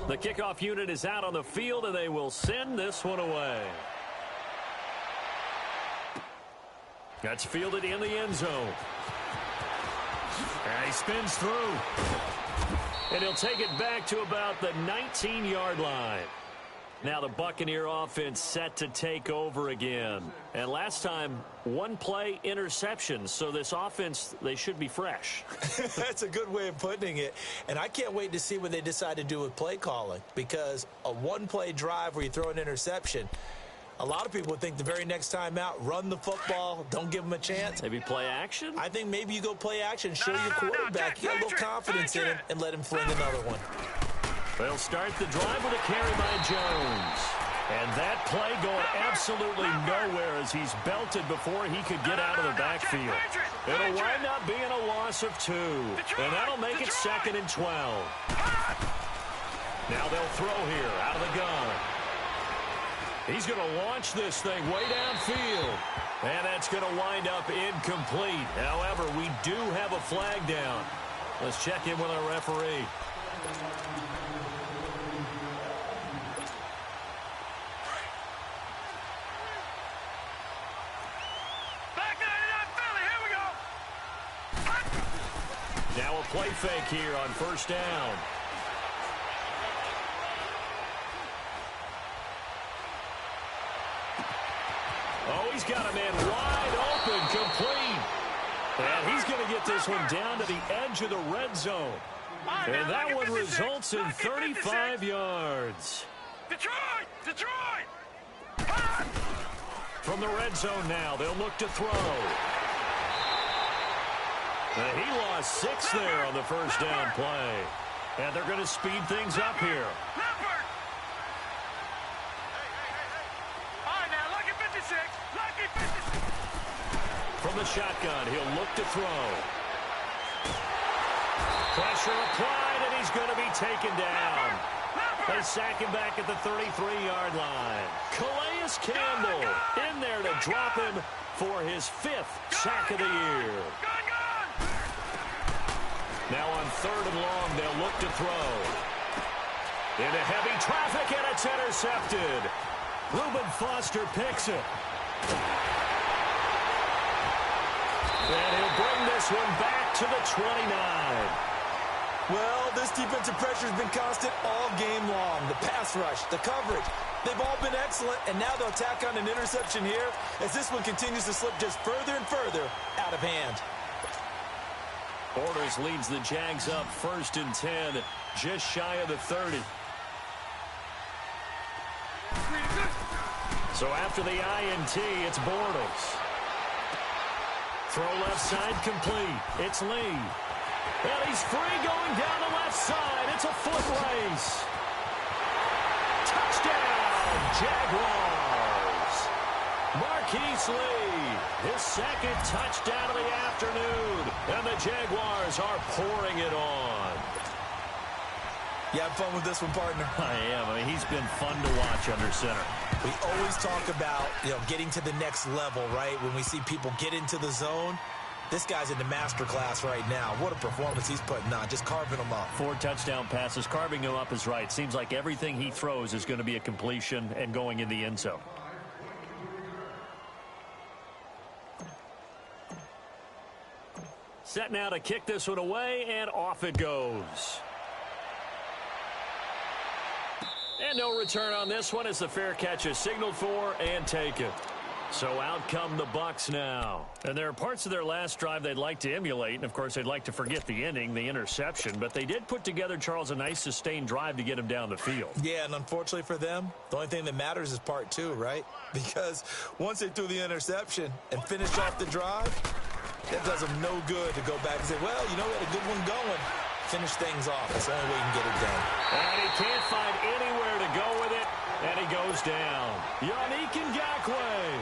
The kickoff unit is out on the field, and they will send this one away. That's fielded in the end zone. And he spins through. And he'll take it back to about the 19-yard line. Now the Buccaneer offense set to take over again. And last time, one play interception. So this offense, they should be fresh. That's a good way of putting it. And I can't wait to see what they decide to do with play calling. Because a one-play drive where you throw an interception, a lot of people would think the very next time out, run the football, don't give them a chance. Maybe play action? I think maybe you go play action, show your quarterback, get a little confidence in him, and let him fling another one. They'll start the drive with a carry by Jones. And that play going absolutely nowhere as he's belted before he could get out of the backfield. It'll wind up being a loss of 2. And that'll make it 2nd and 12. Now they'll throw here out of the gun. He's going to launch this thing way downfield. And that's going to wind up incomplete. However, we do have a flag down. Let's check in with our referee. Now a play fake here on first down. Oh, he's got a man wide open, complete. And he's going to get this one down to the edge of the red zone. And that one results in 35 yards. Detroit! From the red zone now, they'll look to throw. And he lost 6 there on the first down play. And they're going to speed things up here. From the shotgun, he'll look to throw. Pressure applied, and he's going to be taken down. They sack him back at the 33-yard line. Calais Campbell in there to drop him for his 5th sack of the year. Now on 3rd and long, they'll look to throw. Into heavy traffic, and it's intercepted. Reuben Foster picks it. And he'll bring this one back to the 29. Well, this defensive pressure has been constant all game long. The pass rush, the coverage, they've all been excellent, and now they'll tack on an interception here as this one continues to slip just further and further out of hand. Bortles leads the Jags up 1st and 10, just shy of the 30. So after the INT, it's Bortles. Throw left side complete. It's Lee. And he's free going down the left side. It's a foot race. Touchdown, Jaguars. Marquise Lee, his 2nd touchdown of the afternoon. And the Jaguars are pouring it on. You have fun with this one, partner? I am. I mean, he's been fun to watch under center. We always talk about, getting to the next level, right? When we see people get into the zone, this guy's in the master class right now. What a performance he's putting on, just carving them up. 4 touchdown passes. Carving him up is right. Seems like everything he throws is going to be a completion and going in the end zone. Set now to kick this one away, and off it goes. And no return on this one as the fair catch is signaled for and taken. So out come the Bucs now. And there are parts of their last drive they'd like to emulate. And, of course, they'd like to forget the inning, the interception. But they did put together, Charles, a nice sustained drive to get him down the field. Yeah, and unfortunately for them, the only thing that matters is part 2, right? Because once they threw the interception and finished off the drive, that does them no good to go back and say, well, we had a good one going. Finish things off. That's the only way you can get it done. And he can't find anywhere to go with it, and he goes down. Yannick Ngakoue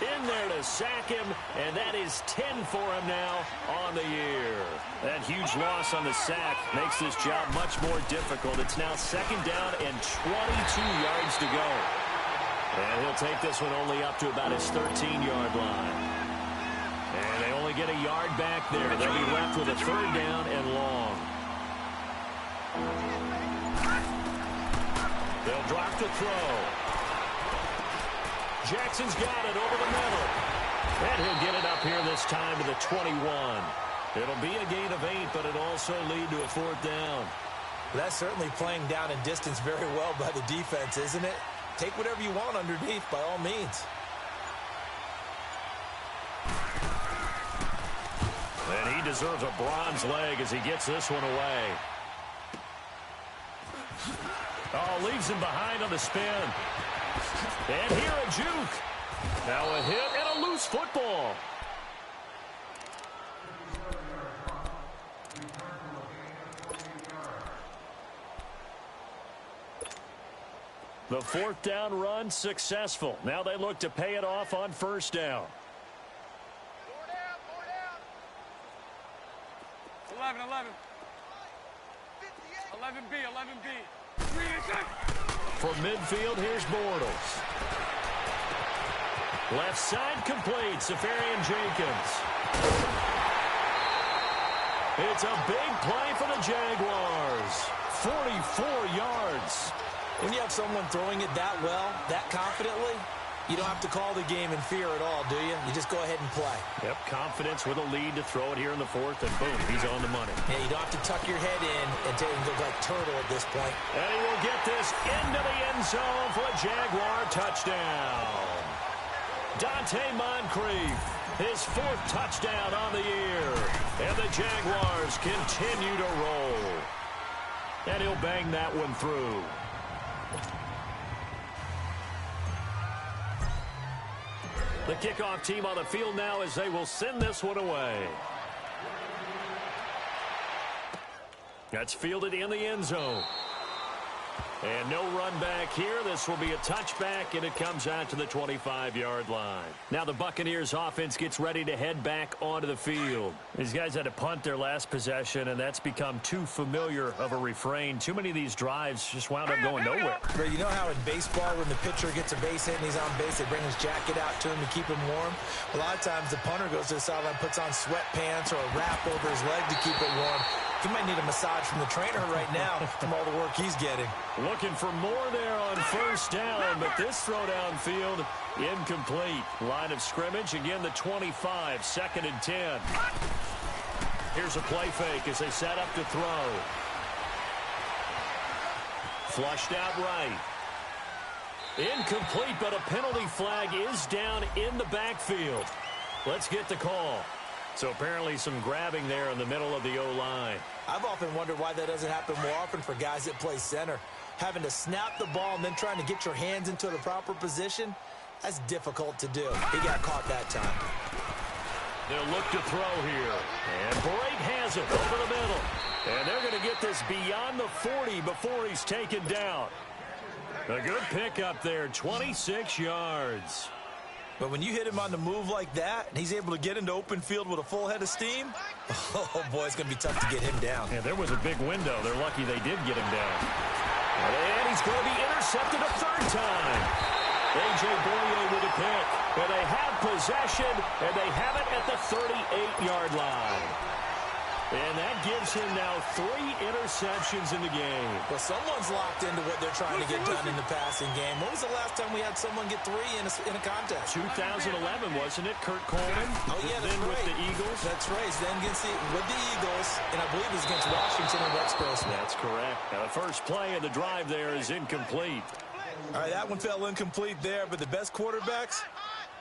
in there to sack him, and that is 10 for him now on the year. That huge loss on the sack makes this job much more difficult. It's now 2nd down and 22 yards to go. And he'll take this one only up to about his 13-yard line. And they only get a yard back there. They'll be left with a 3rd down and long. They'll drop to throw. Jackson's got it over the middle. And he'll get it up here this time to the 21. It'll be a gain of 8, but it'll also lead to a 4th down. That's certainly playing down in distance very well by the defense, isn't it? Take whatever you want underneath by all means. And he deserves a bronze leg as he gets this one away. Oh, leaves him behind on the spin. And here a juke. Now a hit and a loose football. The 4th down run successful. Now they look to pay it off on 1st down. 11. 11B. For midfield, here's Bortles. Left side complete. Safarian Jenkins. It's a big play for the Jaguars. 44 yards. When you have someone throwing it that well, that confidently, you don't have to call the game in fear at all, do you? You just go ahead and play. Yep, confidence with a lead to throw it here in the 4th, and boom, he's on the money. Yeah, you don't have to tuck your head in and look like turtle at this point. And he will get this into the end zone for a Jaguar touchdown. Dante Moncrief, his 4th touchdown on the year. And the Jaguars continue to roll. And he'll bang that one through. The kickoff team on the field now as they will send this one away. That's fielded in the end zone. And no run back here. This will be a touchback, and it comes out to the 25-yard line. Now the Buccaneers offense gets ready to head back onto the field. These guys had to punt their last possession, and that's become too familiar of a refrain. Too many of these drives just wound up going nowhere. But you know how in baseball, when the pitcher gets a base hit and he's on base, they bring his jacket out to him to keep him warm? A lot of times the punter goes to the sideline, puts on sweatpants or a wrap over his leg to keep it warm. He might need a massage from the trainer right now from all the work he's getting. Looking for more there on 1st down, but this throw downfield incomplete. Line of scrimmage, again the 25, 2nd and 10. Here's a play fake as they set up to throw. Flushed out right. Incomplete, but a penalty flag is down in the backfield. Let's get the call. So apparently some grabbing there in the middle of the O-line. I've often wondered why that doesn't happen more often for guys that play center. Having to snap the ball and then trying to get your hands into the proper position, that's difficult to do. He got caught that time. They'll look to throw here. And Brate has it over the middle. And they're going to get this beyond the 40 before he's taken down. A good pickup there, 26 yards. But when you hit him on the move like that, and he's able to get into open field with a full head of steam, oh, boy, it's going to be tough to get him down. Yeah, there was a big window. They're lucky they did get him down. And he's going to be intercepted a 3rd time. A.J. Boye with a pick. And they have possession, and they have it at the 38-yard line. And that gives him now 3 interceptions in the game. Well, someone's locked into what they're trying to get done in the passing game. When was the last time we had someone get 3 in a contest? 2011, wasn't it? Kurt Coleman. Oh, yeah, that's then right. with the Eagles. That's right. Then with the Eagles, and I believe it was against Washington and Rex Grossman. That's correct. Now, the first play of the drive there is incomplete. All right, that one fell incomplete there, but the best quarterbacks,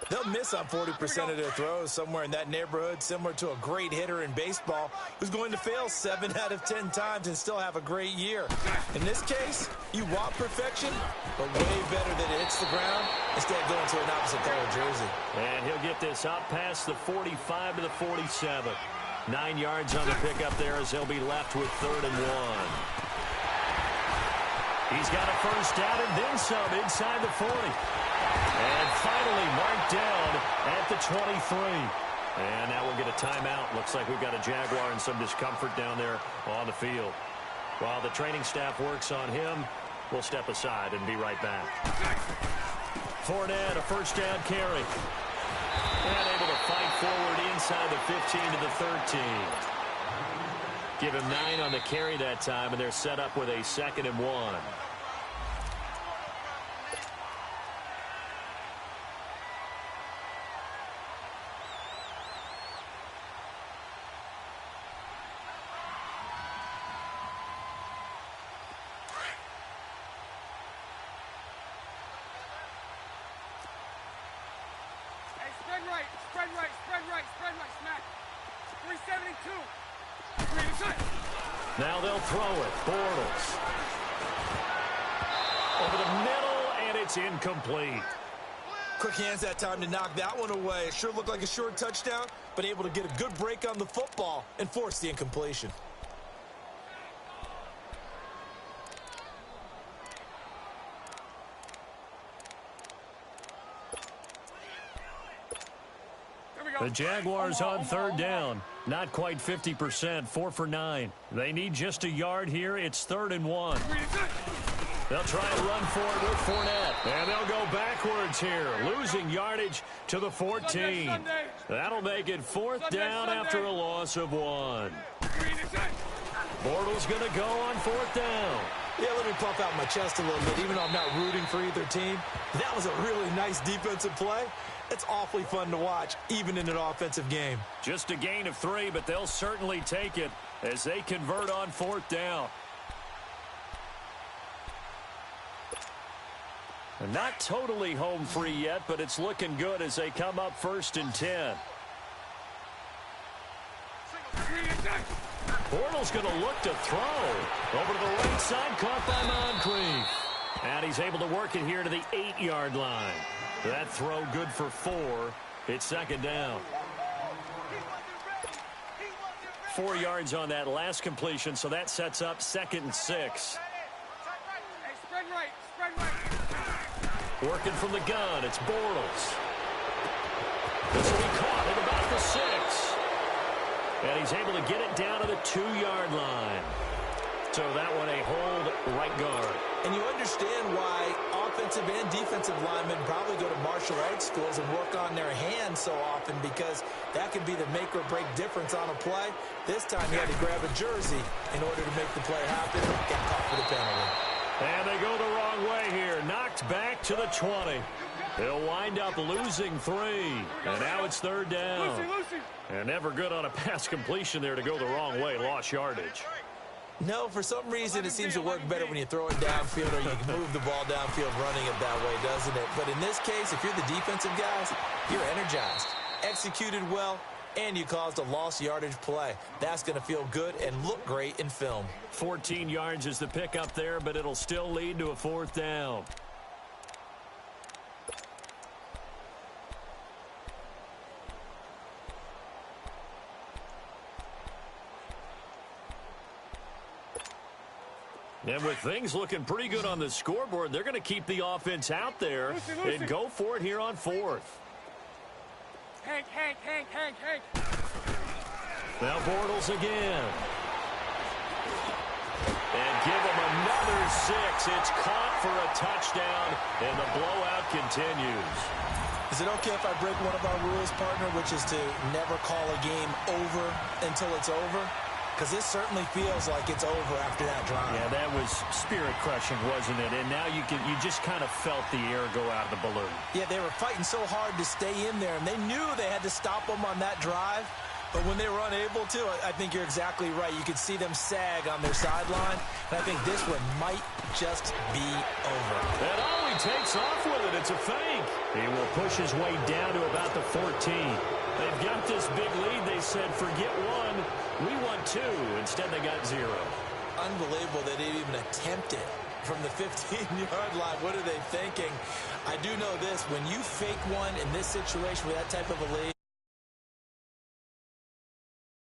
they'll miss on 40% of their throws somewhere in that neighborhood, similar to a great hitter in baseball who's going to fail 7 out of 10 times and still have a great year. In this case, you want perfection, but way better that it hits the ground instead of going to an opposite color jersey. And he'll get this up past the 45 to the 47. 9 yards on the pickup there as he'll be left with 3rd and 1. He's got a 1st down and then some inside the 40. And finally marked down at the 23. And now we'll get a timeout. Looks like we've got a Jaguar in some discomfort down there on the field. While the training staff works on him, we'll step aside and be right back. Fournette, a 1st down carry. And able to fight forward inside the 15 to the 13. Give him 9 on the carry that time, and they're set up with a 2nd and 1. right, spread right, spread right, spread right, smack. 372. Green is good. Now they'll throw it. Bortles. Over the middle, and it's incomplete. Quick hands that time to knock that one away. It sure looked like a short touchdown, but able to get a good break on the football and force the incompletion. The Jaguars on third down. Not quite 50%, 4 for 9. They need just a yard here. It's 3rd and 1. They'll try and run for it with Fournette. And they'll go backwards here, losing yardage to the 14. That'll make it 4th down after a loss of 1. Bortles going to go on 4th down. Yeah, let me puff out my chest a little bit, even though I'm not rooting for either team. That was a really nice defensive play. It's awfully fun to watch, even in an offensive game. Just a gain of 3, but they'll certainly take it as they convert on 4th down. And not totally home free yet, but it's looking good as they come up 1st and 10. Bortles going to look to throw. Over to the right side, caught by Moncrief. And he's able to work it here to the 8-yard line. That throw good for 4. It's 2nd down. 4 yards on that last completion, so that sets up 2nd and 6. Hey, spread right, spread right. Working from the gun, it's Bortles. This will be caught at about the 6. And he's able to get it down to the 2-yard line. So that one a hold right guard. And you understand why offensive and defensive linemen probably go to martial arts schools and work on their hands so often, because that can be the make or break difference on a play. This time he had to grab a jersey in order to make the play happen. Got caught for the penalty. And they go the wrong way here. Knocked back to the 20. They'll wind up losing 3. And now it's 3rd down. And never good on a pass completion there to go the wrong way. Lost yardage. No, for some reason it seems to work better when you throw it downfield, or you can move the ball downfield running it that way, doesn't it? But in this case, if you're the defensive guys, you're energized, executed well, and you caused a lost yardage play. That's going to feel good and look great in film. 14 yards is the pickup there, but it'll still lead to a 4th down. And with things looking pretty good on the scoreboard, they're going to keep the offense out there and go for it here on 4th. Hank. Now Bortles again. And give him another 6. It's caught for a touchdown, and the blowout continues. Is it okay if I break one of our rules, partner, which is to never call a game over until it's over? Because this certainly feels like it's over after that drive. Yeah, that was spirit-crushing, wasn't it? And now you just kind of felt the air go out of the balloon. Yeah, they were fighting so hard to stay in there, and they knew they had to stop them on that drive. But when they were unable to, I think you're exactly right. You could see them sag on their sideline, and I think this one might just be over. And oh, he takes off with it. It's a fake. He will push his way down to about the 14. They've got this big lead. They said, forget 1. We want 2. Instead, they got 0. Unbelievable they didn't even attempt it from the 15-yard line. What are they thinking? I do know this. When you fake one in this situation with that type of a lead,